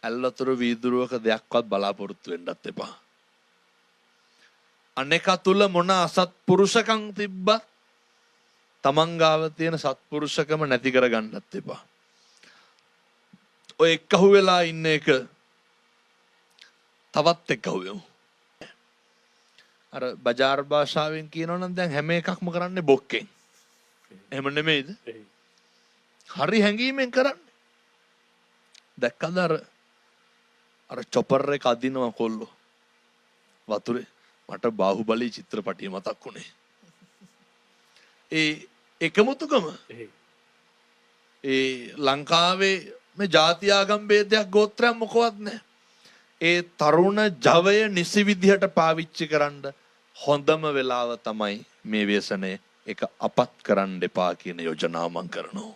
ඇල්ලතුරු වීදුරුවක දෙයක්වත් බලාපොරොත්තු වෙන්නත් එපා. අනෙක තුල මොන අසත්පුරුෂකම් තිබ්බත් තමන් ගාව තියෙන සත්පුරුෂකම නැති කරගන්නත් එපා. ඔය එක්කහුව වෙලා ඉන්න එක තවත් එක්කහුව වෙමු. අර බජාර් භාෂාවෙන් කියනවා නම් දැන් හැම එකක්ම කරන්නේ බොක්කෙන්. එහෙම නෙමෙයිද? හරි හැංගීමෙන් කරන්නේ. දැක්කද අර චොපර් එක අදිනවා කොල්ලෝ වතුරේ. මට බාහුබලී චිත්‍රපටිය මතක් වුණේ. ඒ එකමුතුකම ලංකාවේ මේ ජාති ආගම් ભેදයක් ගෝත්‍රයක් මොකවත් නැහැ. ඒ තරුණ ජවය නිසි විදිහට පාවිච්චි කරන්න හොඳම වෙලාව තමයි මේ ව්‍යසනය. ඒක අපත් කරන්න එපා කියන යෝජනාව මම කරනවා.